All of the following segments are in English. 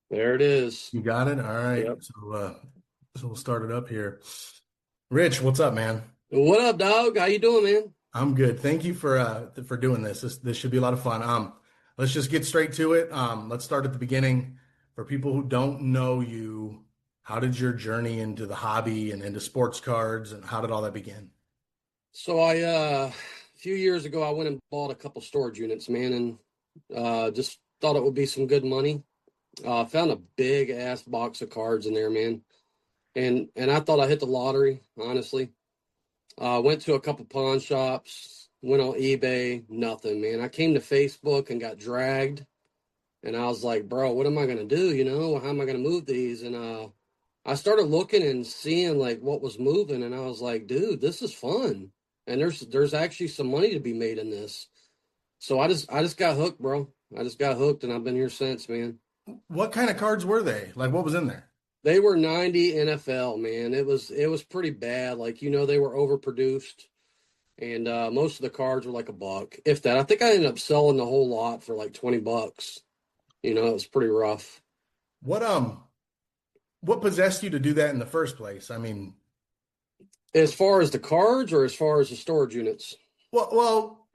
There it is. You got it? All right. Yep. So we'll start it up here. Rich, what's up, man? What up, dog? How you doing, man? I'm good. Thank you for doing this. This should be a lot of fun. Let's just get straight to it. Let's start at the beginning. For people who don't know you, how did your journey into the hobby and into sports cards and how did all that begin? So a few years ago I went and bought a couple storage units, man, and just thought it would be some good money. Found a big ass box of cards in there, man. And I thought I hit the lottery, honestly. Went to a couple pawn shops, went on eBay, nothing, man. I came to Facebook and got dragged, and I was like, bro, what am I gonna do? How am I gonna move these? And I started looking and seeing like what was moving, and I was like, dude, this is fun. And there's actually some money to be made in this. So I just got hooked, bro. I just got hooked and I've been here since, man. What kind of cards were they? Like what was in there? They were 90 NFL, man. It was pretty bad. Like, they were overproduced and most of the cards were like a buck, if that. I think I ended up selling the whole lot for like 20 bucks. It was pretty rough. What what possessed you to do that in the first place? I mean, As far as the cards or as far as the storage units?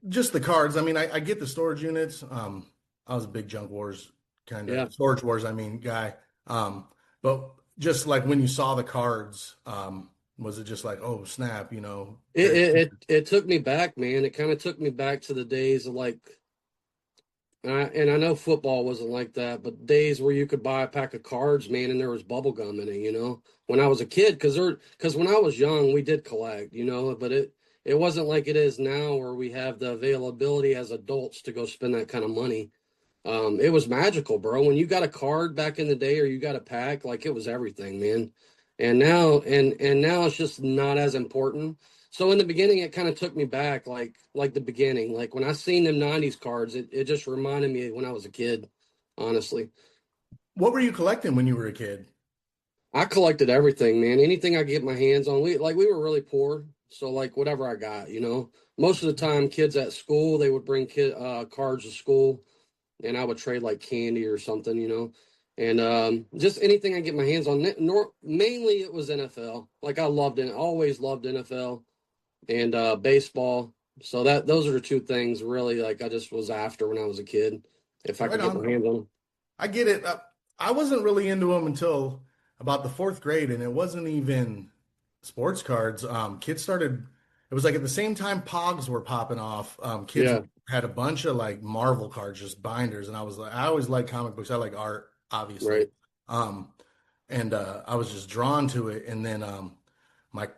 just the cards. I mean, I get the storage units. I was a big junk wars kind Yeah. of storage wars, I mean, guy. But just like when you saw the cards, was it just like, oh, snap, It it it, it took me back, man. It kind of took me back to the days of like, and I know football wasn't like that, but days where you could buy a pack of cards, man, and there was bubble gum in it. When I was a kid, because when I was young, we did collect, but it wasn't like it is now where we have the availability as adults to go spend that kind of money. It was magical, bro. When you got a card back in the day or you got a pack, like it was everything, man. And now it's just not as important. So in the beginning, it kind of took me back, like the beginning. Like when I seen them '90s cards, it just reminded me of when I was a kid, honestly. what were you collecting when you were a kid? I collected everything, man. Anything I get my hands on. We were really poor, so like whatever I got. Most of the time, kids at school they would bring cards to school, and I would trade like candy or something. And just anything I get my hands on. Mainly it was NFL. Like I loved it, always loved NFL and baseball. So those are the two things really like I just was after when I was a kid. If I Right could get my on. hands on them. I get it. I wasn't really into them until about the fourth grade, and it wasn't even sports cards. Kids started, it was like at the same time Pogs were popping off. Kids Yeah, had a bunch of like Marvel cards, just binders, and I was like, I always like comic books. I like art, obviously. right. Um, and I was just drawn to it. And then my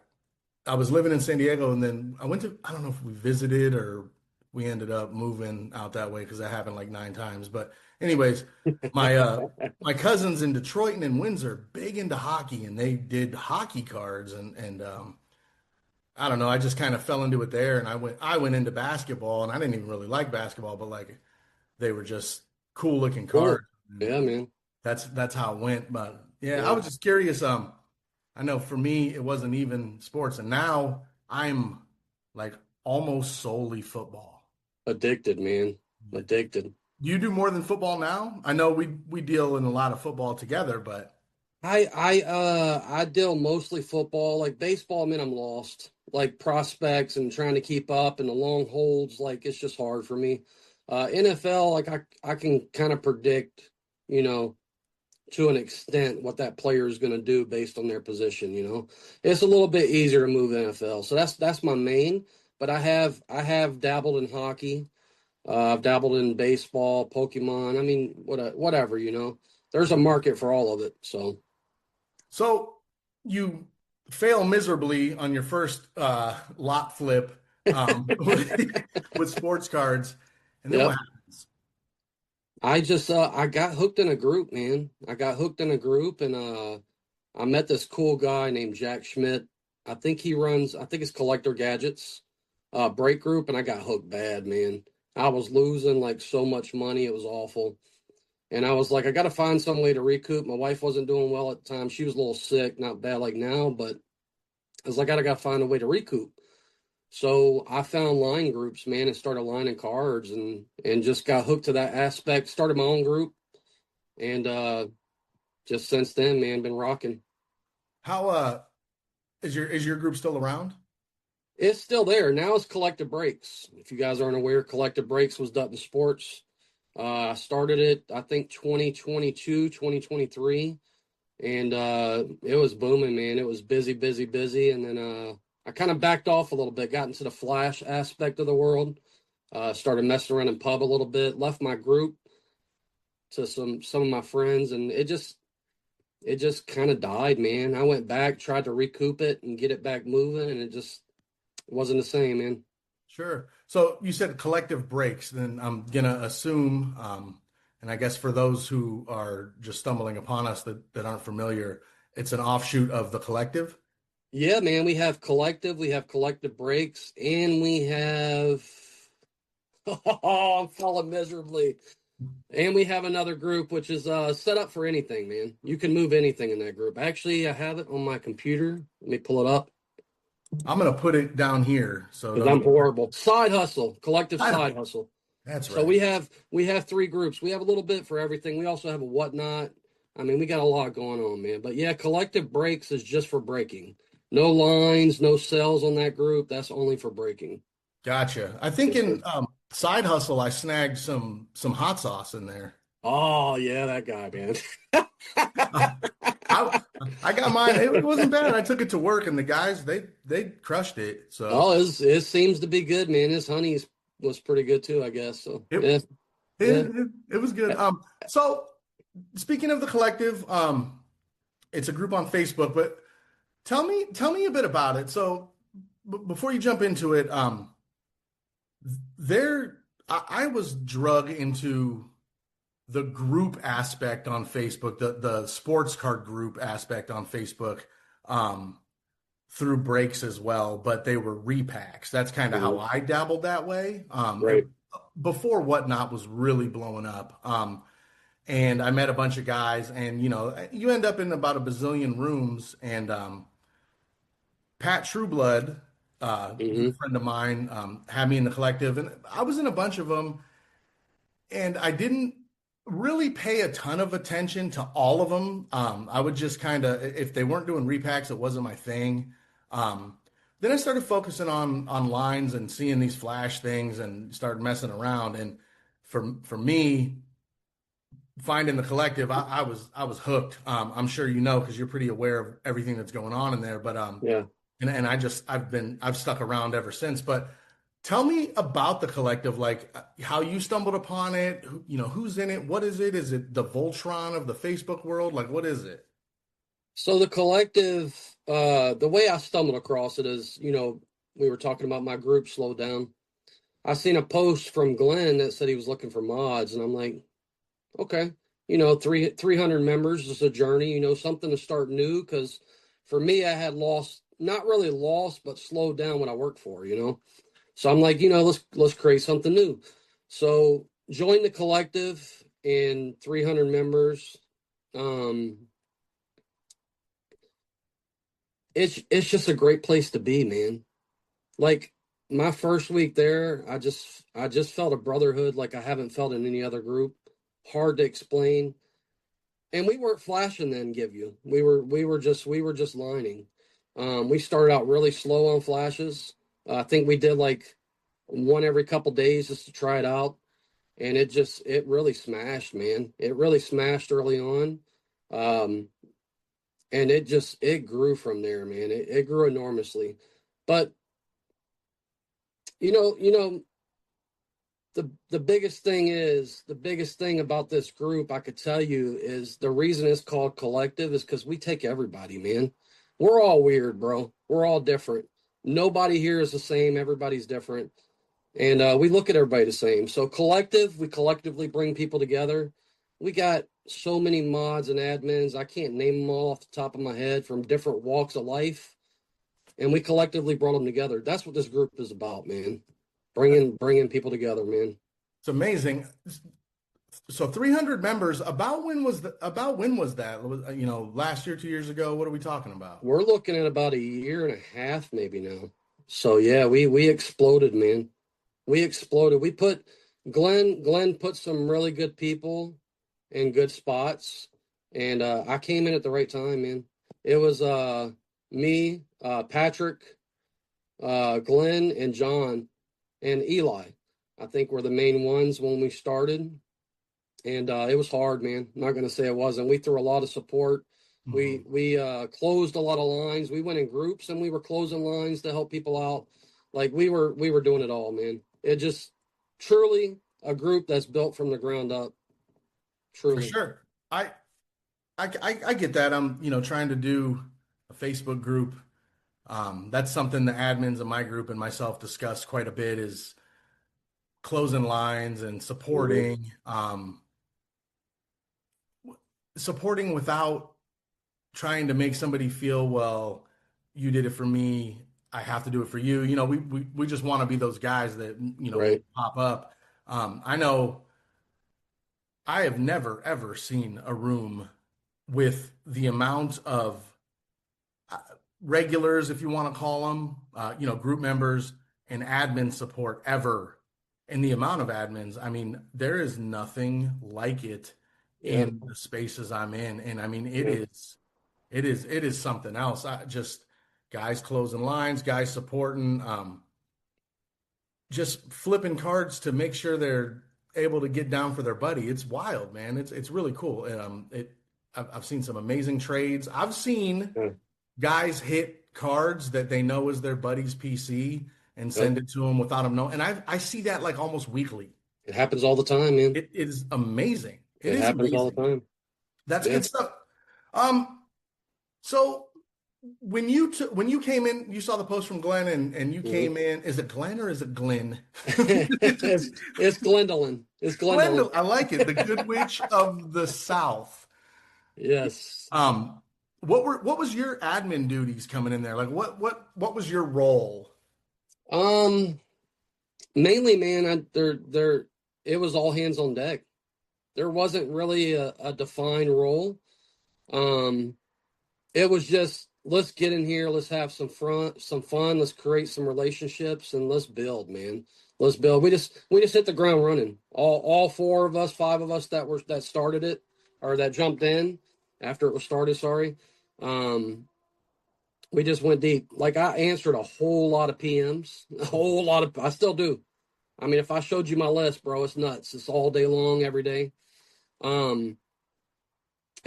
I was living in San Diego, and then I don't know if we visited or we ended up moving out that way because that happened like 9 times. But anyways, my my cousins in Detroit and in Windsor big into hockey, and they did hockey cards, and I don't know, I just kind of fell into it there, and I went into basketball, and I didn't even really like basketball, but like they were just cool looking Cool. cards. And Yeah, man. that's how it went. But yeah, I Yeah. was just curious. I know for me it wasn't even sports, and now I'm like almost solely football. Addicted, man. Addicted. You do more than football now? I know we deal in a lot of football together, but I deal mostly football. Like baseball, man, I'm lost. Like prospects and trying to keep up and the long holds, like it's just hard for me. NFL, like I can kind of predict, you know, to an extent what that player is going to do based on their position. It's a little bit easier to move NFL. So that's my main, but I have dabbled in hockey. I've dabbled in baseball, Pokemon. I mean, whatever. There's a market for all of it. So, so you fail miserably on your first lot flip with sports cards, and then what yep. happens? I just I got hooked in a group, man. I got hooked in a group and I met this cool guy named Jack Schmidt. I think it's Collector Gadgets break group, and I got hooked bad, man. I was losing like so much money, it was awful. And I was like, I gotta find some way to recoup. My wife wasn't doing well at the time. She was a little sick, not bad like now, but I was like, I gotta find a way to recoup. So I found line groups, man, and started lining cards and just got hooked to that aspect. Started my own group, And just since then, man, been rocking. How is your group still around? It's still there. Now it's Collective Breaks. If you guys aren't aware, Collective Breaks was Dutton Sports. I started it, I think, 2022, 2023. And it was booming, man. It was busy, busy, busy. And then I kind of backed off a little bit, got into the flash aspect of the world, started messing around in pub a little bit, left my group to some of my friends, and it just kind of died, man. I went back, tried to recoup it and get it back moving, and it just wasn't the same, man. Sure. So you said collective breaks, then I'm gonna assume, and I guess for those who are just stumbling upon us that aren't familiar, it's an offshoot of the collective. Yeah, man, we have collective breaks, and we have oh, I'm falling miserably. And we have another group which is set up for anything, man. You can move anything in that group. Actually, I have it on my computer. Let me pull it up I'm gonna put it down here. So because I'm don't. horrible. Side hustle, collective I don't. side hustle. That's So right. we have three groups. We have a little bit for everything. We also have a whatnot. I mean, we got a lot going on, man. But yeah, collective breaks is just for breaking. No lines, no cells on that group. That's only for breaking. Gotcha. I think Yes, sir. in side hustle, I snagged some hot sauce in there. Oh yeah, that guy, man. I I got mine. It wasn't bad. I took it to work, and the guys they crushed it. So Oh, it seems to be good, man. His honey's was pretty good too, I guess. So it yeah, it, yeah. it, it was good. So speaking of the collective, it's a group on Facebook, but tell me a bit about it. So before you jump into it, there I was drug into the group aspect on Facebook, the sports card group aspect on Facebook, um, through breaks as well, but they were repacks. That's kind of how Mhm. I dabbled that way. Right. Before Whatnot was really blowing up. And I met a bunch of guys, and you end up in about a bazillion rooms. And Pat Trueblood, good Hmm. friend of mine, had me in the collective, and I was in a bunch of them, and I didn't really pay a ton of attention to all of them. I would just kind of, if they weren't doing repacks, it wasn't my thing. Um, then I started focusing on lines and seeing these flash things and started messing around. And for me, finding the collective, I was hooked. I'm sure you know because you're pretty aware of everything that's going on in there. But Yeah. and I've stuck around ever since. But tell me about the collective, like how you stumbled upon it. Who's in it? What is it? Is it the Voltron of the Facebook world? Like, what is it? So the collective, the way I stumbled across it is, we were talking about my group slowed down. I seen a post from Glenn that said he was looking for mods, and I'm like, okay, 300 members is a journey, something to start new. Because for me, I had lost, not really lost, but slowed down what I worked for. So I'm like, let's create something new. So join the collective and 300 members. Um, it's just a great place to be, man. Like my first week there, I just felt a brotherhood like I haven't felt in any other group. Hard to explain. And we weren't flashing then, give you. We were just lining. We started out really slow on flashes. I think we did like one every couple days just to try it out. And it really smashed, man. It really smashed early on. Um, and it grew from there, man. It grew enormously. But you know, the biggest thing about this group I could tell you is the reason it's called collective is because we take everybody, man. We're all weird, bro. We're all different. Nobody here is the same. Everybody's different. And we look at everybody the same. So collective, we collectively bring people together. We got so many mods and admins. I can't name them all off the top of my head from different walks of life. And we collectively brought them together. That's what this group is about, man. Bringing people together, man. It's amazing. So 300 members. About when was that? Last year, 2 years ago. What are we talking about? We're looking at about a year and a half maybe now. So yeah, we exploded, man. We exploded. We put Glenn put some really good people. in good spots. And I came in at the right time, man. It was me, Patrick, Glenn, and John, and Eli. I think were the main ones when we started. And it was hard, man. I'm not going to say it wasn't. We threw a lot of support. We closed a lot of lines. We went in groups and we were closing lines to help people out. Like we were doing it all, man. It just truly a group that's built from the ground up. For Truly. sure. I get that. I'm, trying to do a Facebook group. That's something the admins of my group and myself discuss quite a bit is closing lines and supporting, supporting without trying to make somebody feel, well, you did it for me, I have to do it for you. We just want to be those guys that, Right. pop up. I know I have never, ever seen a room with the amount of regulars, if you want to call them, group members and admin support ever. And the amount of admins, I mean, there is nothing like it Yeah. in the spaces I'm in. And I mean, Yeah. it is something else. I just guys closing lines, guys supporting, just flipping cards to make sure they're able to get down for their buddy. It's wild, man. It's really cool. And I've seen some amazing trades. I've seen Yeah. guys hit cards that they know is their buddy's PC and Yep. send it to them without them knowing. And I see that like almost weekly. It happens all the time, man. It is amazing. It It is happens all the amazing. time. That's Yeah. good stuff. Um, so when you came in, you saw the post from Glenn and you Mhm. came in. Is it Glenn or is it Glenn? It's Glendolyn. It's Glendolyn. Glendale, I like it. The Good Witch of the South. Yes. What was your admin duties coming in there? Like what was your role? Um, Mainly, man, it was all hands on deck. There wasn't really a defined role. Um, it was just let's get in here, let's have some fun, let's create some relationships, and let's build, man. Let's build. We just hit the ground running. All four of us, five of us that started it or that jumped in after it was started. Sorry, we just went deep. Like I answered a whole lot of PMs, a whole lot of. I still do. I mean, if I showed you my list, bro, it's nuts. It's all day long, every day. Um,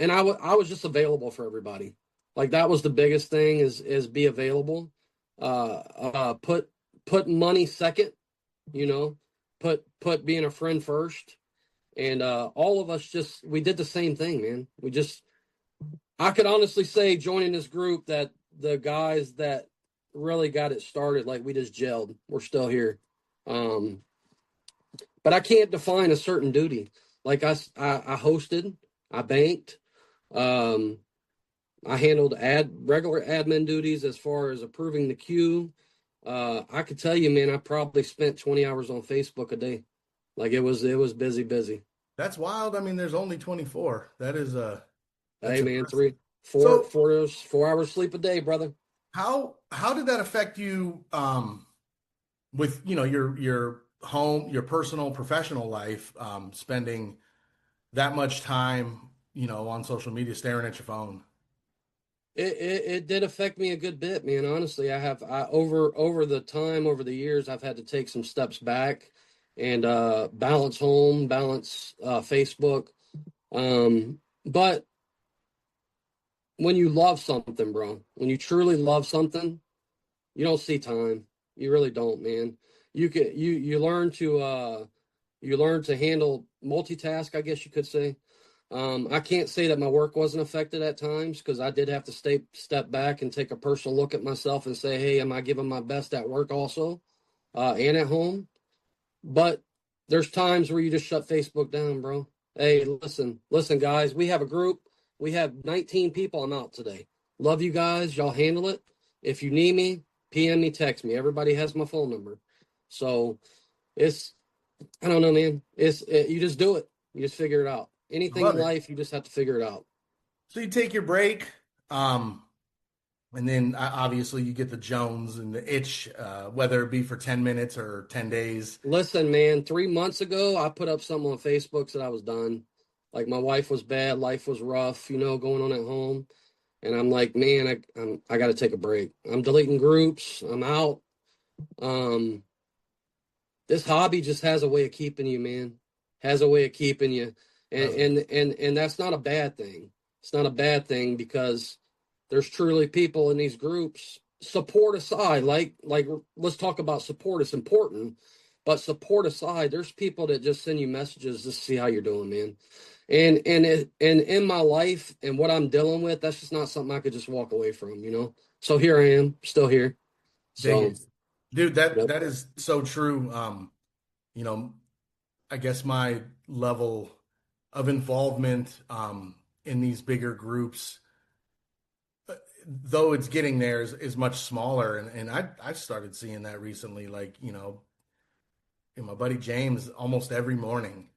and I was just available for everybody. Like that was the biggest thing is be available. Put money second, you know, put being a friend first. And all of us we did the same thing, man. I could honestly say joining this group that the guys that really got it started, like we just gelled. We're still here. Um, but I can't define a certain duty. Like I hosted, I banked, um, I handled regular admin duties as far as approving the queue. I could tell you, man, I probably spent 20 hours on Facebook a day. Like it was busy. That's wild. I mean, there's only 24. That's Hey, man, impressive. So 4 hours sleep a day, brother. how did that affect you with your home, your personal, professional life, spending that much time, on social media, staring at your phone? It did affect me a good bit, man. Honestly, over the time, over the years, I've had to take some steps back and balance home, balance Facebook. But when you love something, bro, when you truly love something, you don't see time. You really don't, man. You learn to handle multitask, I guess you could say. I can't say that my work wasn't affected at times because I did have to step back and take a personal look at myself and say, hey, am I giving my best at work also, and at home? But there's times where you just shut Facebook down, bro. Hey, listen, guys, we have a group. We have 19 people. I'm out today. Love you guys. Y'all handle it. If you need me, PM me, text me. Everybody has my phone number. So it's, I don't know, man. You just do it. You just figure it out. I Anything in love it. life, you just have to figure it out. So you take your break, and then obviously you get the Jones and the itch, whether it be for 10 minutes or 10 days. Listen, man, 3 months ago, I put up something on Facebook that I was done. Like my wife was bad, life was rough, going on at home. And I'm like, man, I got to take a break. I'm deleting groups. I'm out. Um, this hobby just has a way of keeping you, man. Has a way of keeping you, and Doesn't. and that's not a bad thing. It's not a bad thing because there's truly people in these groups. Support aside, like let's talk about support. It's important, but support aside, there's people that just send you messages just to see how you're doing, man. And in my life and what I'm dealing with, that's just not something I could just walk away from. So here I am, still here. Dig So, it. Dude, that yep. that is so true. You know, I guess my level of involvement in these bigger groups, though it's getting there, is much smaller. And I started seeing that recently. Like, my buddy James almost every morning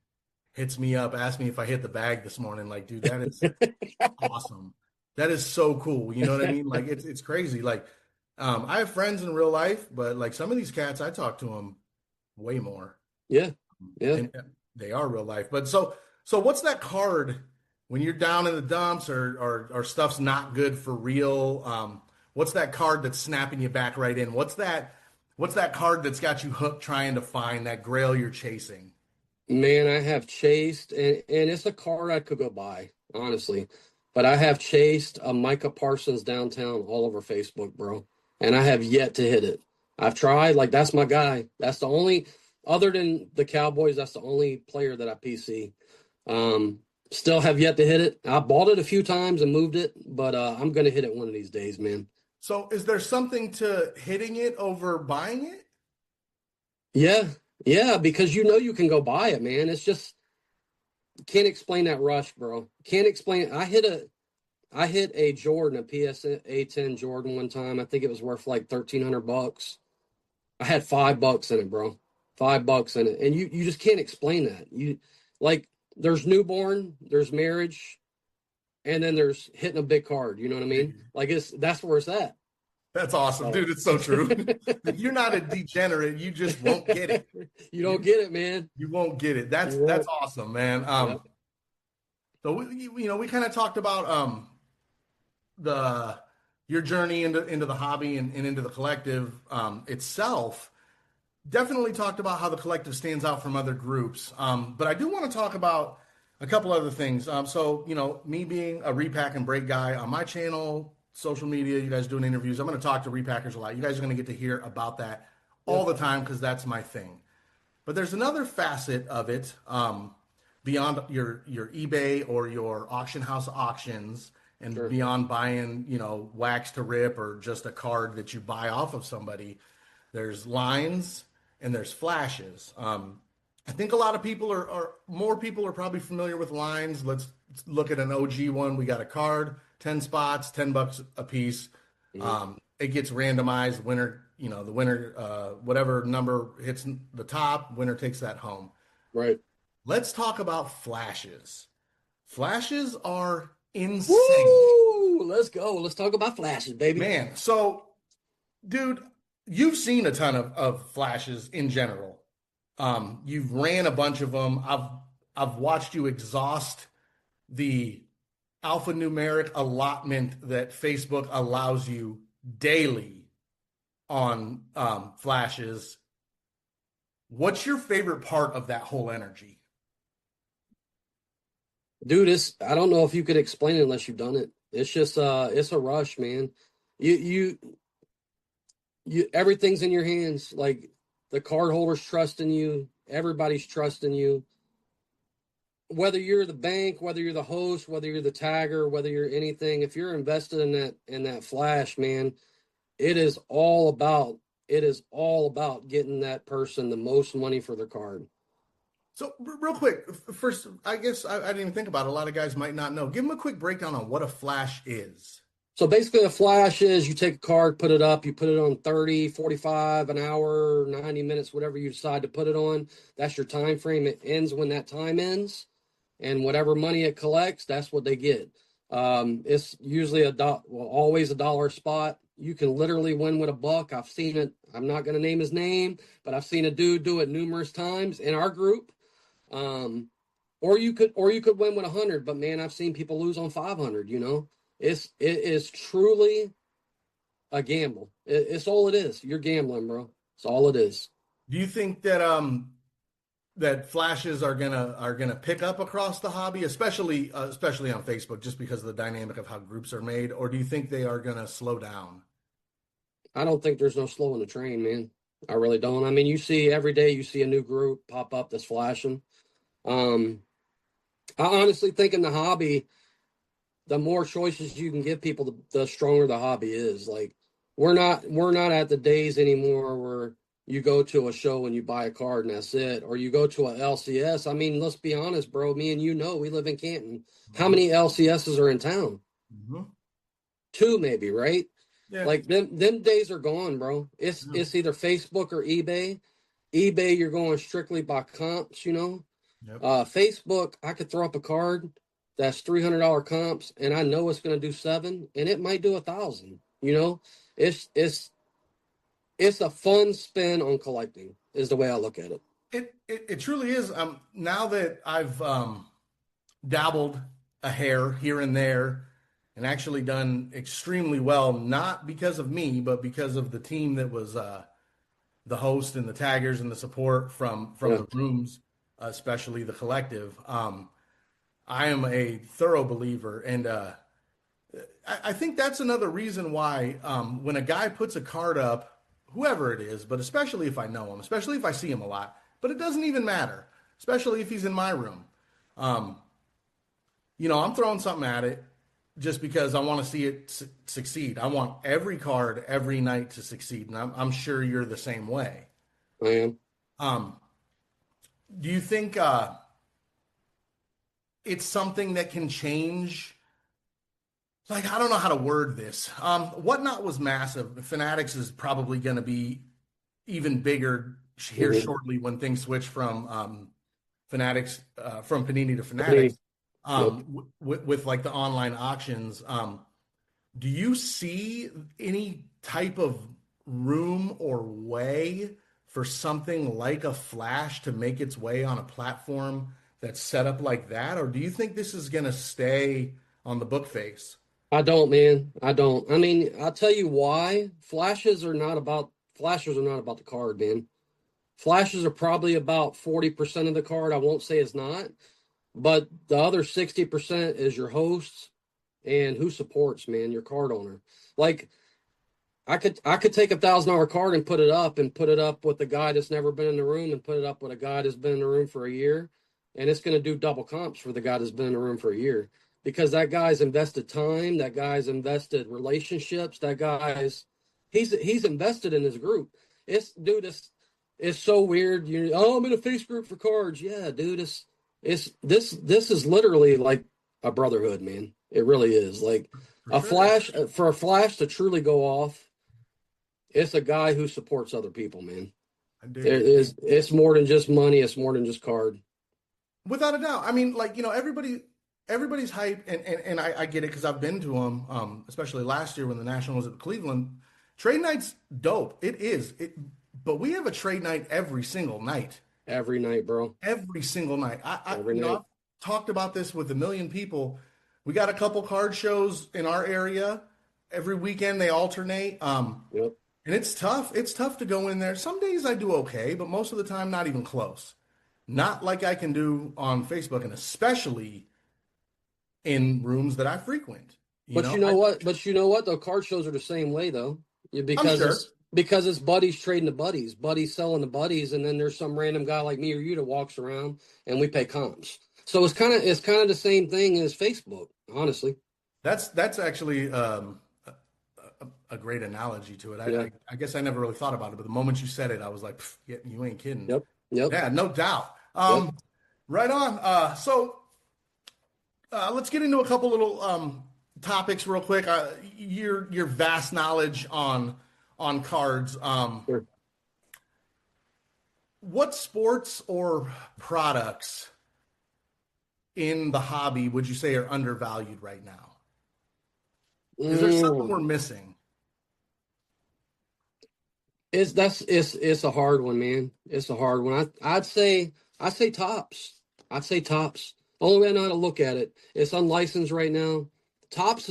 hits me up, asks me if I hit the bag this morning. Like, dude, that is awesome. That is so cool. You know what I mean? Like, it's crazy. Like, I have friends in real life, but like some of these cats, I talk to them way more. Yeah, yeah. And they are real life. But so what's that card when you're down in the dumps or stuff's not good for real? What's that card that's snapping you back right in? What's that card that's got you hooked trying to find that grail you're chasing? Man, I have chased, and it's a card I could go buy, honestly. But I have chased a Micah Parsons Downtown all over Facebook, bro. And I have yet to hit it. I've tried, like, that's my guy. That's the only, other than the Cowboys, that's the only player that I PC. Um, Still have yet to hit it. I bought it a few times and moved it, but I'm gonna hit it one of these days, man. So is there something to hitting it over buying it? Yeah, yeah, because you can go buy it, man. It's just can't explain that rush, bro. Can't explain it. I hit a Jordan, a PSA 10 Jordan one time. I think it was worth like $1,300. I had $5 in it, bro. $5 in it. And you just can't explain that. Like there's newborn, there's marriage, and then there's hitting a big card. You know what I mean? Like that's where it's at. That's awesome, So dude. It's so true. You're not a degenerate. You just won't get it. you don't You get it, man. you won't get it. You That's won't. awesome, man. Yep. So we kind of talked about the your journey into the hobby and into the collective itself. Definitely talked about how the collective stands out from other groups. But I do want to talk about a couple other things. So, me being a repack and break guy on my channel, social media, you guys doing interviews, I'm going to talk to repackers a lot. You guys are going to get to hear about that all Yep. the time because that's my thing. But there's another facet of it beyond your eBay or your auction house auctions and Sure. beyond buying, wax to rip or just a card that you buy off of somebody. There's lines and there's flashes. I think a lot of people are more people are probably familiar with lines. Let's look at an OG one. We got a card, 10 spots, $10 a piece. Hmm. It gets randomized. Winner, the winner, whatever number hits the top, winner takes that home. Right. Let's talk about flashes. Flashes are insane. Woo! Let's go. Let's talk about flashes, baby. Man, so dude, you've seen a ton of flashes in general. You've ran a bunch of them. I've watched you exhaust the alphanumeric allotment that Facebook allows you daily on flashes. What's your favorite part of that whole energy? Dude, I don't know if you could explain it unless you've done it. It's just it's a rush, man. You you everything's in your hands. Like the card holders trusting you, everybody's trusting you. Whether you're the bank, whether you're the host, whether you're the tagger, whether you're anything, if you're invested in that flash, man, it is all about getting that person the most money for their card. So, real quick, first, I guess I didn't even think about it. A lot of guys might not know. Give them a quick breakdown on what a flash is. So basically, a flash is you take a card, put it up, you put it on 30, 45, an hour, 90 minutes, whatever you decide to put it on. That's your time frame. It ends when that time ends. And whatever money it collects, that's what they get. It's usually always $1 spot. You can literally win with $1. I've seen it. I'm not going to name his name, but I've seen a dude do it numerous times in our group. Um, or you could win with 100. But man, I've seen people lose on 500. It is truly a gamble. It's all it is. You're gambling, bro. It's all it is. Do you think that that flashes are gonna pick up across the hobby, especially on Facebook, just because of the dynamic of how groups are made, or do you think they are gonna slow down? I don't think there's no slowing the train, man. I really don't. I mean, you see every day, you see a new group pop up that's flashing. Um, I honestly think in the hobby, the more choices you can give people, the stronger the hobby is. Like we're not at the days anymore where you go to a show and you buy a card and that's it, or you go to a LCS. I mean, let's be honest, bro. Me and we live in Canton. How Mhm. many LCSs are in town? Mhm. Two, maybe, right? Yeah. Like them days are gone, bro. Yeah. It's either Facebook or eBay. eBay, you're going strictly by comps. Yep. Facebook, I could throw up a card that's $300 comps, and I know it's going to do seven, and it might do 1,000. It's it's it's a fun spin on collecting, is the way I look at it. It truly is. Now that I've dabbled a hair here and there and actually done extremely well, not because of me, but because of the team that was the host and the taggers and the support from Yeah, the rooms, especially the collective. I am a thorough believer, and I think that's another reason why when a guy puts a card up, whoever it is, but especially if I know him, especially if I see him a lot, but it doesn't even matter, especially if he's in my room. Um, I'm throwing something at it just because I want to see it succeed. I want every card every night to succeed, and I'm sure you're the same way. I am. Um, do you think it's something that can change? Like, I don't know how to word this. Whatnot was massive. Fanatics is probably going to be even bigger here Mm-hmm. shortly when things switch from Fanatics, from Panini to Fanatics, Yep. with like the online auctions. Do you see any type of room or way for something like a Flash to make its way on a platform that's set up like that? Or do you think this is going to stay on the book face? I don't, man. I don't. I mean, I'll tell you why. Flashes are not about the card, man. Flashes are probably about 40% of the card. I won't say it's not, but the other 60% is your hosts and who supports, man, your card owner. Like I could take $1,000 card and put it up with a guy that's never been in the room and put it up with a guy that's been in the room for a year, and it's going to do double comps for the guy that's been in the room for a year because that guy's invested time, that guy's invested relationships, that guy's he's invested in his group. It's so weird. I'm in a face group for cards. Yeah, dude, this is literally like a brotherhood, man. It really is. Like For a sure. flash for a flash to truly go off, it's a guy who supports other people, man. I dig it. It's more than just money, it's more than just card. Without a doubt. I mean, like, everybody's hype, and I get it because I've been to them, especially last year when the National was at Cleveland. Trade night's dope. It is. But we have a trade night every single night. Every night, bro. Every single night. Every night. I've talked about this with a million people. We got a couple card shows in our area. Every weekend they alternate. Yep. And it's tough. It's tough to go in there. Some days I do okay, but most of the time not even close. Not like I can do on Facebook, and especially in rooms that I frequent. But you know what? But you know what? The card shows are the same way though. I'm Because sure it's buddies trading to buddies, buddies selling to buddies, and then there's some random guy like me or you that walks around and we pay comps. So it's kind of the same thing as Facebook, honestly. that's actually a great analogy to it. Yeah. I guess I never really thought about it, but the moment you said it, I was like, "Pff, yeah, you ain't kidding." Yep. Yep. Yeah, no doubt. Yep. Right on. So let's get into a couple little topics real quick. Your vast knowledge on cards. Sure. What sports or products in the hobby would you say are undervalued right now? Is there something Mm. we're missing? It's a hard one, man. It's a hard one. I'd say tops. I'd say Tops. Only way I know how to look at it. It's unlicensed right now. Tops.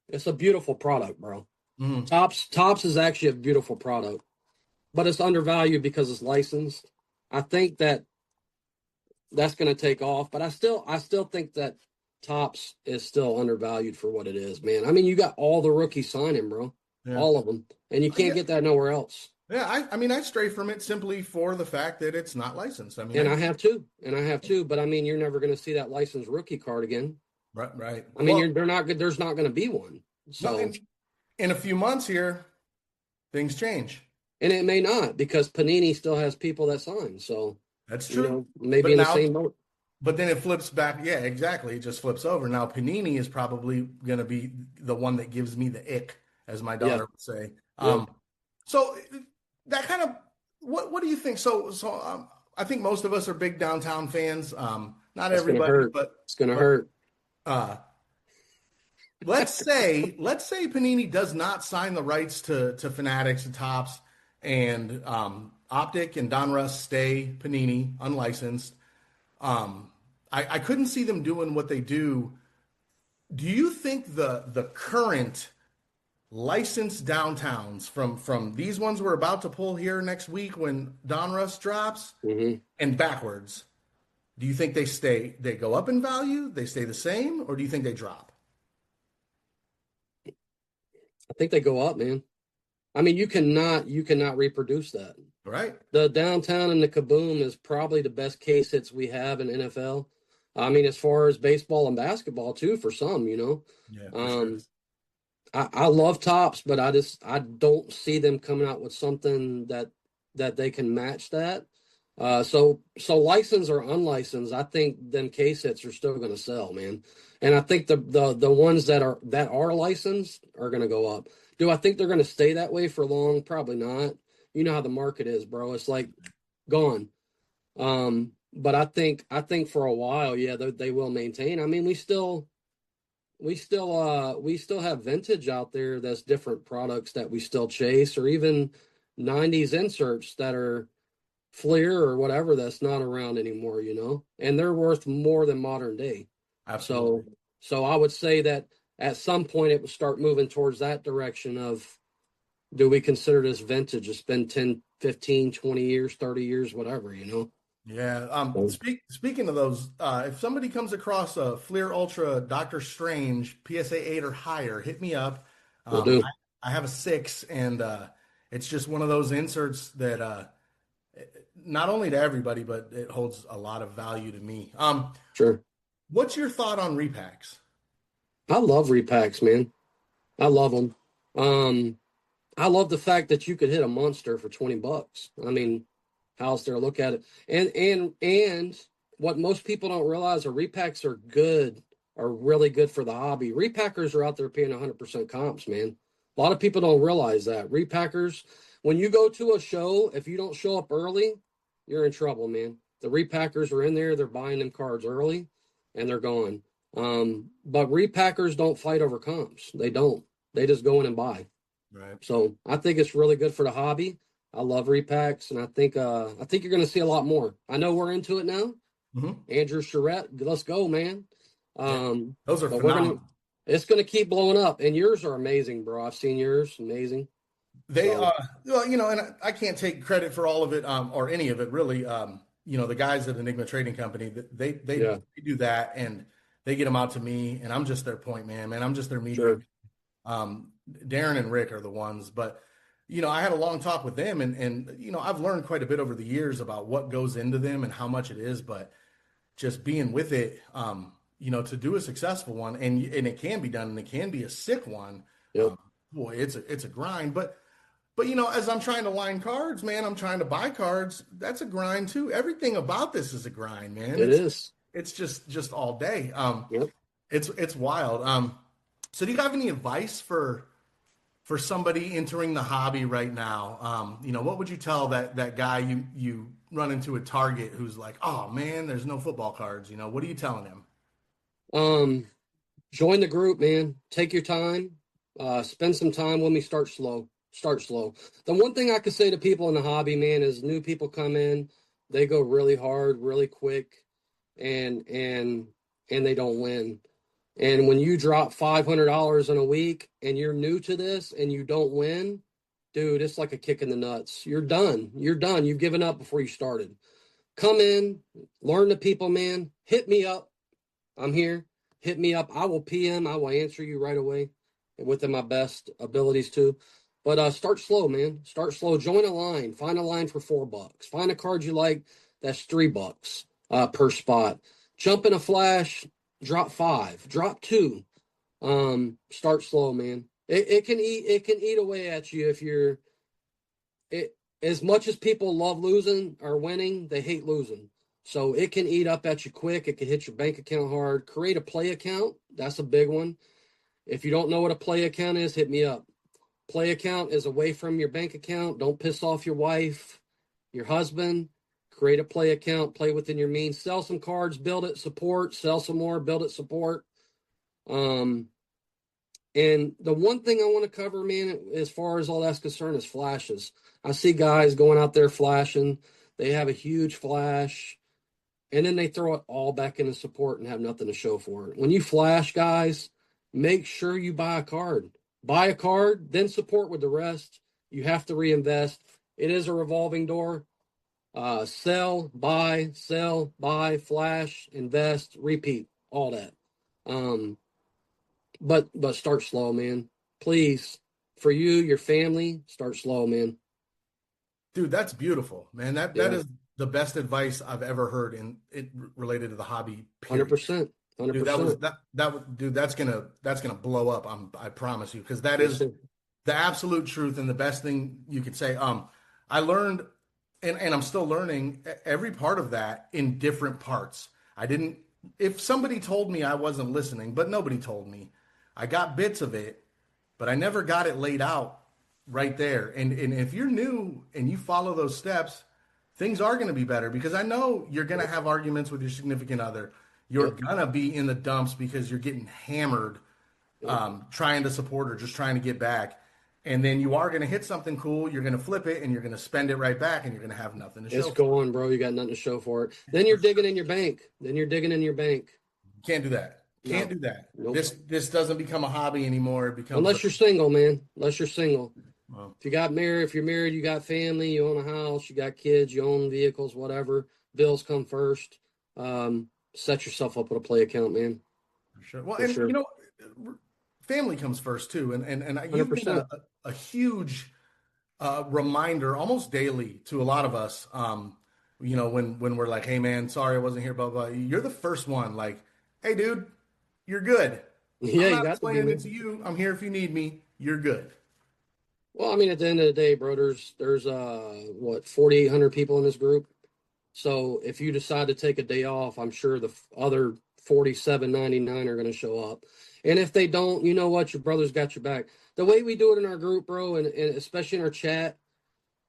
It's a beautiful product, bro. Mm-hmm. Tops is actually a beautiful product, but it's undervalued because it's licensed. I think that's going to take off, but I still think that Tops is still undervalued for what it is, man. I mean, you got all the rookies signing, bro, Yeah. all of them, and you can't get that nowhere else. Yeah, I mean, I stray from it simply for the fact that it's not licensed. I mean, And I have too, but I mean, you're never going to see that licensed rookie card again. right. I mean, they're not good. There's not going to be one. No, So, in a few months here, things change. and it may not because Panini still has people that sign. So That's true. Maybe but in now, the same boat. But then it flips back. Yeah, exactly. It just flips over. Now Panini is probably going to be the one that gives me the ick, as my daughter would say. So that kind of what do you think? So I think most of us are big downtown fans. Not That's everybody, but it's going to hurt. Let's say Panini does not sign the rights to Fanatics and Tops, and Optic and Donruss stay Panini unlicensed. I couldn't see them doing what they do. Do you think the current licensed downtowns from these ones we're about to pull here next week when Donruss drops and backwards, do you think they go up in value, they stay the same, or do you think they drop? I think they go up, man. I mean, you cannot reproduce that. Right. The downtown and the kaboom is probably the best case hits we have in NFL. I mean, as far as baseball and basketball too, for some, Yeah. Sure. I love Tops, but I don't see them coming out with something that they can match that. So licensed or unlicensed, I think them case hits are still going to sell, man. And I think the ones that are licensed are going to go up. Do I think they're going to stay that way for long? Probably not. You know how the market is, bro. It's like gone. But I think for a while, yeah, they will maintain. I mean, we still have vintage out there that's different products that we still chase, or even 90s inserts that are Fleer or whatever that's not around anymore, and they're worth more than modern day. Absolutely. So I would say that at some point it would start moving towards that direction of, do we consider this vintage? It's been 10, 15, 20 years, 30 years, whatever, Yeah. Speaking of those, if somebody comes across a Fleer Ultra Doctor Strange PSA 8 or higher, hit me up. Will do. I have a 6, and it's just one of those inserts that not only to everybody, but it holds a lot of value to me. Sure. What's your thought on repacks? I love repacks, man. I love them. I love the fact that you could hit a monster for $20. I mean, how else there look at it? And what most people don't realize are repacks are really good for the hobby. Repackers are out there paying 100% comps, man. A lot of people don't realize that. Repackers, when you go to a show, if you don't show up early, you're in trouble, man. The repackers are in there. They're buying them cards early, and they're gone. But repackers don't fight over comps. They don't. They just go in and buy. Right. So I think it's really good for the hobby. I love repacks, and I think you're going to see a lot more. I know we're into it now. Andrew Charette, let's go, man. Those are phenomenal. It's going to keep blowing up, and yours are amazing, bro. I've seen yours, amazing. They well, and I can't take credit for all of it, or any of it, really. The guys at Enigma Trading Company, they do that, and they get them out to me, and I'm just their point man. I'm just their media. Sure. Darren and Rick are the ones, but I had a long talk with them, and I've learned quite a bit over the years about what goes into them and how much it is, but just being with it, to do a successful one, and it can be done, and it can be a sick one. Yep. Boy, it's a grind, but as I'm trying to line cards, man, I'm trying to buy cards. That's a grind too. Everything about this is a grind, man. It's just all day. Yep. It's wild. So do you have any advice for somebody entering the hobby right now? What would you tell that guy you run into at Target who's like, oh man, there's no football cards. What are you telling him? Join the group, man. Take your time. Spend some time with me. Start slow. The one thing I could say to people in the hobby, man, is new people come in, They go really hard, really quick, and they don't win. And when you drop $500 in a week and you're new to this and you don't win, dude, it's like a kick in the nuts. You're done. You're done. You've given up before you started. Come in, learn the people, man. Hit me up. I'm here. Hit me up. I will PM. I will answer you right away within my best abilities too. But start slow, man. Start slow. Join a line. Find a line for $4. Find a card you like. That's $3 per spot. Jump in a flash. Drop 5. Drop 2. Start slow, man. It can eat away at you if you're it. As much as people love losing or winning, they hate losing. So it can eat up at you quick. It can hit your bank account hard. Create a play account. That's a big one. If you don't know what a play account is, hit me up. Play account is away from your bank account. Don't piss off your wife, your husband. Create a play account. Play within your means. Sell some cards. Build it. Support. Sell some more. Build it. Support. And the one thing I want to cover, man, as far as all that's concerned, is flashes. I see guys going out there flashing. They have a huge flash, and then they throw it all back into support and have nothing to show for it. When you flash, guys, make sure you buy a card. Buy a card, then support with the rest. You have to reinvest. It is a revolving door. Sell, buy, flash, invest, repeat, all that. But start slow, man. Please, for you, your family, start slow, man. Dude, that's beautiful, man. That Yeah, is the best advice I've ever heard in it related to the hobby, period. 100%, Dude, that was 100%. dude, that's gonna blow up. I promise you, because that Yes, is sir. the absolute truth and the best thing you could say. I learned, and I'm still learning every part of that in different parts. I didn't, if somebody told me I wasn't listening, but nobody told me. I got bits of it, but I never got it laid out right there. And if you're new and you follow those steps, things are going to be better, because I know you're going to Yep, have arguments with your significant other. You're yep, going to be in the dumps because you're getting hammered, yep. trying to support or just trying to get back. And then you are going to hit something cool. You're going to flip it and you're going to spend it right back, and you're going to have nothing to It's show for it. going, bro. You got nothing to show for it. Then you're For digging sure. in your bank. Then you're digging in your bank. Can't do that. Can't No, do that. nope. This doesn't become a hobby anymore. It becomes a, Unless you're single, man. Unless you're single. well, If you got married, if you're married, you got family, you own a house, you got kids, you own vehicles, whatever. Bills come first. Set yourself up with a play account, man, for sure. Well, for and sure. family comes first too. And you've been 100%. a huge reminder almost daily to a lot of us. When we're like, hey man, sorry I wasn't here, blah blah. You're the first one. Like, hey dude, you're good. Yeah, I'm you not got to be, explaining it man. to you. I'm here if you need me. You're good. Well, I mean, at the end of the day, bro, there's what 4,800 people in this group. So if you decide to take a day off, I'm sure the other 47.99 are going to show up. And if they don't, you know what? Your brother's got your back. The way we do it in our group, bro, and especially in our chat,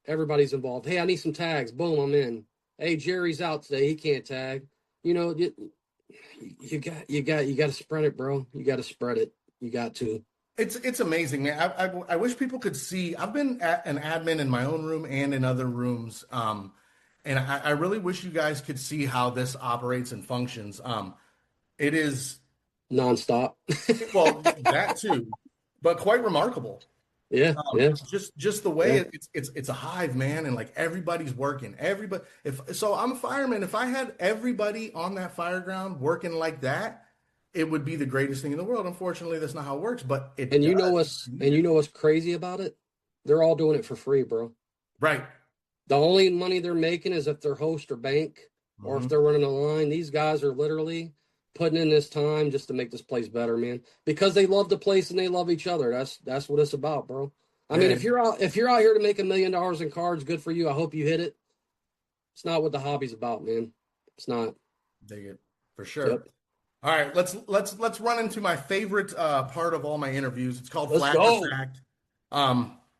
everybody's involved. Hey, I need some tags. Boom, I'm in. Hey, Jerry's out today. He can't tag. You know, you got to spread it, bro. You got to spread it. You got to. It's amazing, man. I wish people could see. I've been an admin in my own room and in other rooms, and I really wish you guys could see how this operates and functions. It is, Nonstop. well, that too, but quite remarkable. Yeah, yeah, Just the way yeah. it's a hive, man, and like everybody's working. Everybody, if so, I'm a fireman. If I had everybody on that fire ground working like that, it would be the greatest thing in the world. Unfortunately, that's not how it works, but it And you know does. what's and you know what's crazy about it? They're all doing it for free, bro. Right. The only money they're making is if they're host or bank or if Hmm. they're running a line. These guys are literally putting in this time just to make this place better, man. Because they love the place and they love each other. That's what it's about, bro. I mean, And if you're out here to make $1 million in cards, good for you. I hope you hit it. It's not what the hobby's about, man. It's not. dig it for sure. Yep. All right, let's run into my favorite part of all my interviews. It's called Let's Flash or go. Fact.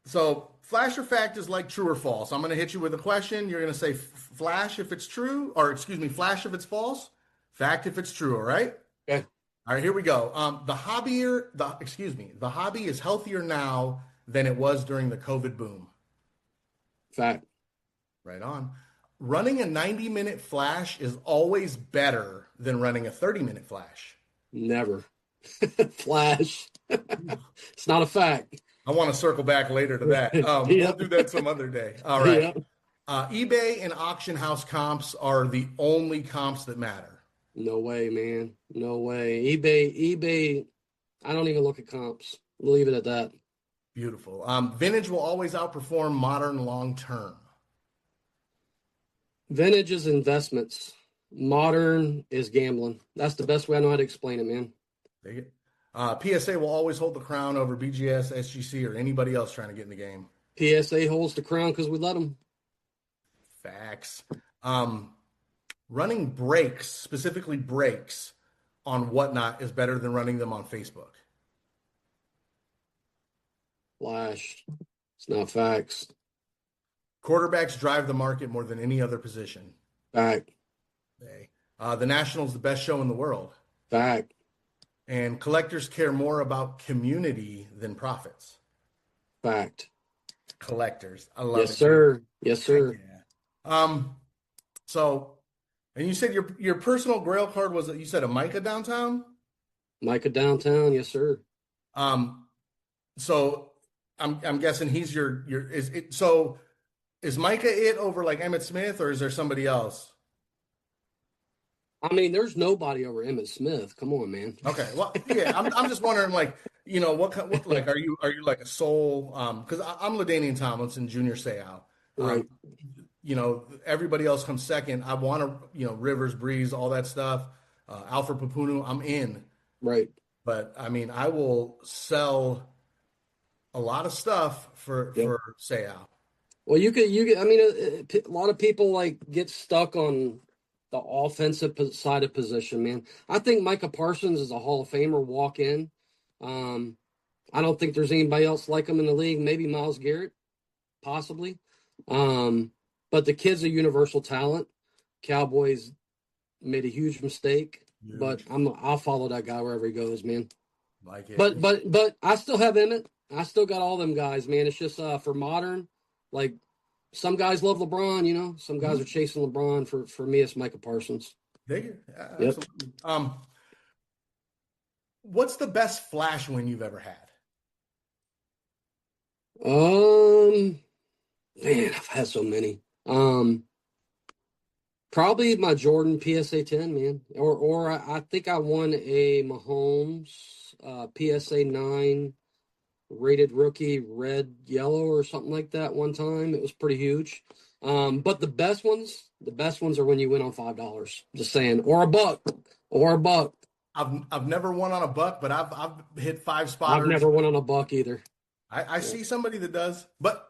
So Flash or Fact is like true or false. I'm going to hit you with a question. You're going to say Flash if it's true, or excuse me, Flash if it's false, Fact if it's true. All right. Okay. All right, here we go. The hobby is healthier now than it was during the COVID boom. Fact. Right on. running a 90-minute flash is always better than running a 30-minute flash. Never. Flash. It's not a fact. I want to circle back later to that. We'll do that some other day. All right. Yep. eBay and auction house comps are the only comps that matter. No way, man. No way. eBay, I don't even look at comps. Leave it at that. Beautiful. Vintage will always outperform modern long term. Vintage is investments. Modern is gambling. That's the best way I know how to explain it, man. Take it. PSA will always hold the crown over BGS, SGC, or anybody else trying to get in the game. PSA holds the crown because we let them. Facts. Running breaks, specifically breaks, on Whatnot is better than running them on Facebook. Flash. It's not facts. Quarterbacks drive the market more than any other position. Fact. The National's the best show in the world. Fact. And collectors care more about community than profits. Fact. Collectors. I love it. Yes, sir. Yes, sir. Yeah. So, and you said your personal Grail card was, you said a Micah Downtown? Micah Downtown. Yes, sir. So I'm guessing he's is Micah it over like Emmitt Smith, or is there somebody else? I mean, there's nobody over Emmitt Smith. Come on, man. Okay. Well, yeah, I'm just wondering, like, what like, are you like a soul? Because I'm LaDainian Tomlinson, Junior Seau. Right. Everybody else comes second. I want to, Rivers, Breeze, all that stuff. Alfred Papunu, I'm in. Right. But I mean, I will sell a lot of stuff for Seau. Well, you could. I mean, a lot of people like get stuck on the offensive side of position, man. I think Micah Parsons is a Hall of Famer walk in. I don't think there's anybody else like him in the league. Maybe Myles Garrett, possibly. But the kid's a universal talent. Cowboys made a huge mistake, but I'll follow that guy wherever he goes, man. Like it. But I still have Emmett. I still got all them guys, man. It's just for modern, like some guys love LeBron, some guys are chasing LeBron. For me, it's Micah Parsons. Dig it. Absolutely. Yep. What's the best flash win you've ever had? Man, I've had so many. Probably my Jordan PSA 10, man. Or I think I won a Mahomes PSA 9 rated rookie red yellow or something like that one time. It was pretty huge. But the best ones are when you win on $5. Just saying, or a buck. I've never won on a buck, but I've hit 5 spotters. I've never won on a buck either. I see somebody that does, but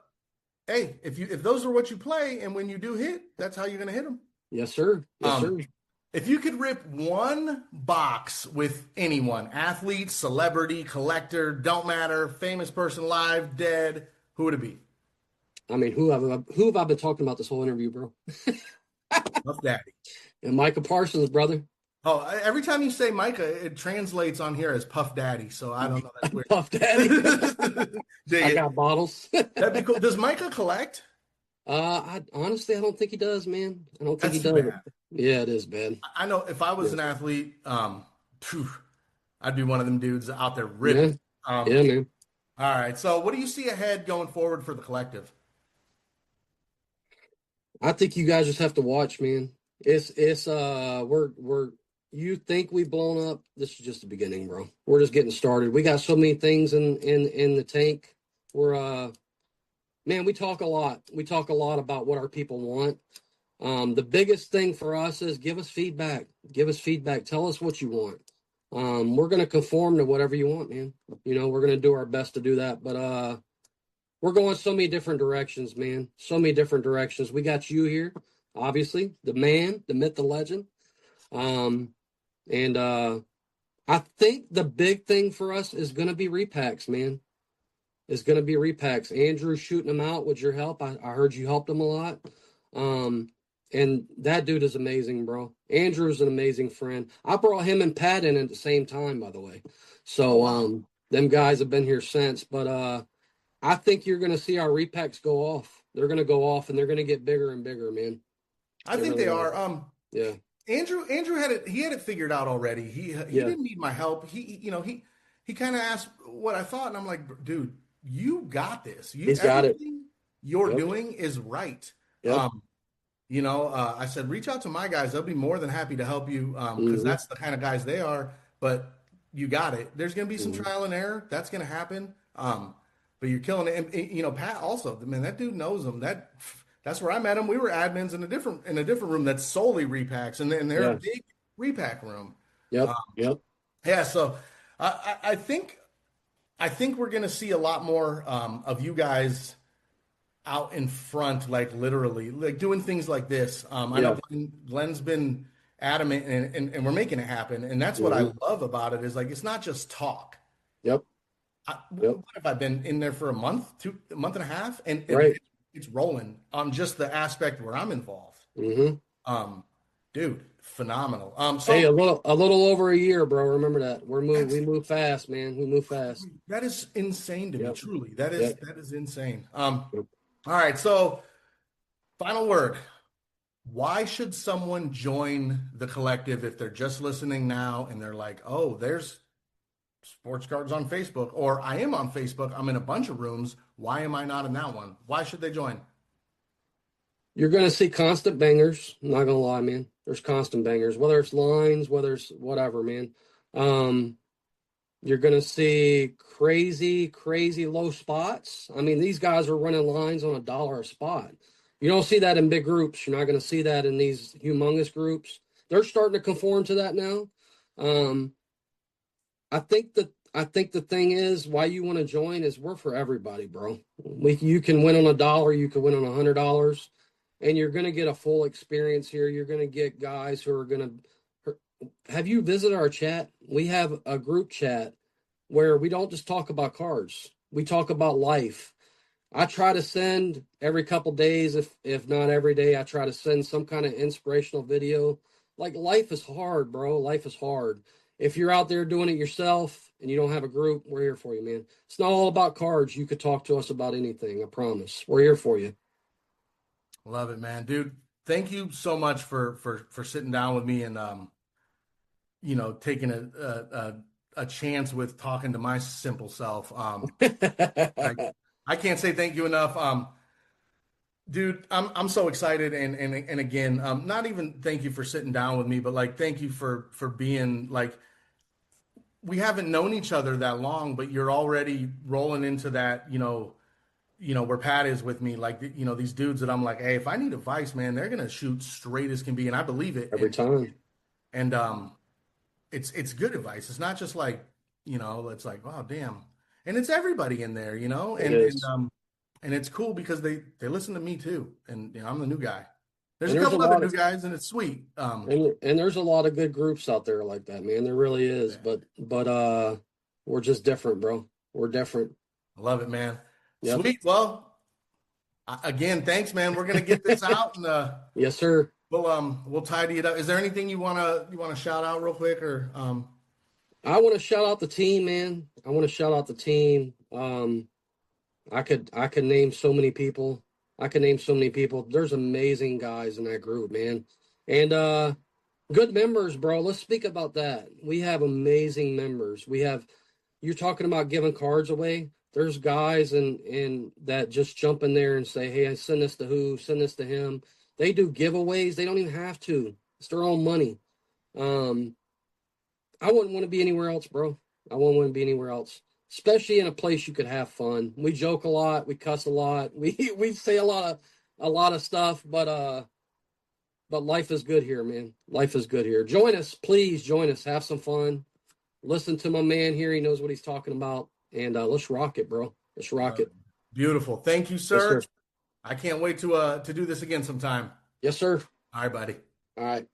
hey, if those are what you play, and when you do hit, that's how you're going to hit them. Yes, sir. Yes, sir. If you could rip one box with anyone, athlete, celebrity, collector, don't matter, famous person, live, dead, who would it be? I mean, who have I been talking about this whole interview, bro? Puff Daddy. And Micah Parsons, brother. Oh, every time you say Micah, it translates on here as Puff Daddy, so I don't know. That's weird. Puff Daddy. I got bottles. That'd be cool. Does Micah collect? Honestly, I don't think he does, man. I don't think That's he does. bad. Yeah, it is bad. I know if I was an athlete, I'd be one of them dudes out there ripping. Yeah, man. All right. So what do you see ahead going forward for the collective? I think you guys just have to watch, man. You think we've blown up? This is just the beginning, bro. We're just getting started. We got so many things in the tank. Man, we talk a lot. We talk a lot about what our people want. The biggest thing for us is give us feedback. Tell us what you want. We're going to conform to whatever you want, man. We're going to do our best to do that. But we're going so many different directions, man. So many different directions. We got you here, obviously, the man, the myth, the legend. And I think the big thing for us is going to be repacks, man. It's going to be repacks. Andrew's shooting them out with your help. I heard you helped him a lot. And that dude is amazing, bro. Andrew's an amazing friend. I brought him and Pat in at the same time, by the way. So them guys have been here since. But I think you're going to see our repacks go off. They're going to go off, and they're going to get bigger and bigger, man. I They think really they are. are. Yeah. Andrew had it. He had it figured out already. He Yeah. didn't need my help. He kind of asked what I thought, and I'm like, dude, you got this. You He's got it. everything you're Yep. doing is right. Yep. I said, reach out to my guys. They'll be more than happy to help you because Hmm. that's the kind of guys they are. But you got it. There's going to be some Hmm. trial and error. That's going to happen. But you're killing it. And Pat also, man, that dude knows him. That's where I met him. We were admins in a different room that's solely repacks, and then they're a Yeah. big repack room. Yep. Um, Yep. yeah, so I think we're going to see a lot more of you guys out in front, like literally, like doing things like this. I know Yeah. Glenn's been adamant, and we're making it happen. And that's what I Hmm. love about it is like it's not just talk. Yep. What Yep. have I been in there for a month and a half, and Right. it's rolling on just the aspect where I'm involved. Hmm. Um, Dude, phenomenal. Hey, So a little over a year, bro. Remember that. We that's move fast, man. We move fast. that is insane to me. Yep. Truly, that is Yep. that is insane. Yep. All right. So final word. Why should someone join the collective if they're just listening now and they're like, oh, there's sports cards on Facebook, or I am on Facebook. I'm in a bunch of rooms. Why am I not in that one? Why should they join? You're gonna see constant bangers. I'm not gonna lie, man. There's constant bangers, whether it's lines, whether it's whatever, man. Um, you're gonna see crazy, crazy low spots. I mean, these guys are running lines on $1 a spot. You don't see that in big groups. You're not gonna see that in these humongous groups. They're starting to conform to that now. Um, I think the thing is why you want to join is we're for everybody, bro. You can win on $1, you can win on $100, and you're gonna get a full experience here. You're gonna get guys who are gonna have you visit our chat. We have a group chat where we don't just talk about cards. We talk about life. I try to send every couple days, if not every day, I try to send some kind of inspirational video. Like life is hard, bro. Life is hard. If you're out there doing it yourself and you don't have a group, we're here for you, man. It's not all about cards. You could talk to us about anything. I promise. We're here for you. Love it, man, dude. Thank you so much for sitting down with me and taking a chance with talking to my simple self. I I can't say thank you enough. Dude, I'm so excited and again, not even thank you for sitting down with me, but like thank you for being like we haven't known each other that long, but you're already rolling into that, where Pat is with me, like these dudes that I'm like, hey, if I need advice, man, they're gonna shoot straight as can be, and I believe it, Every time. and it's good advice. It's not just like, it's like, oh damn, and it's everybody in there, It and is. and it's cool because they listen to me too, and I'm the new guy. There's And a there's a couple other lot new of guys, and it's sweet. and there's a lot of good groups out there like that, man. There really is. But we're just different, bro. We're different. I love it, man. Yep. Sweet. Well, again, thanks, man. We're gonna get this out, and Yes, sir. we'll tidy it up. Is there anything you wanna shout out real quick, or I want to shout out the team, man. I want to shout out the team. I could name so many people. I could name so many people. There's amazing guys in that group, man. And good members, bro. Let's speak about that. We have amazing members. You're talking about giving cards away. There's guys in that just jump in there and say, "Hey, I send this to who? Send this to him." They do giveaways. They don't even have to. It's their own money. Um, I wouldn't want to be anywhere else, bro. I wouldn't want to be anywhere else, especially in a place you could have fun. We joke a lot, we cuss a lot, we say a lot of stuff, but life is good here, man. Life is good here. Join us, please. Join us. Have some fun. Listen to my man here. He knows what he's talking about, and let's rock it, bro. Let's rock it. beautiful? Thank you, Yes, sir. sir. I can't wait to do this again sometime. Yes, sir. All right, buddy. All right.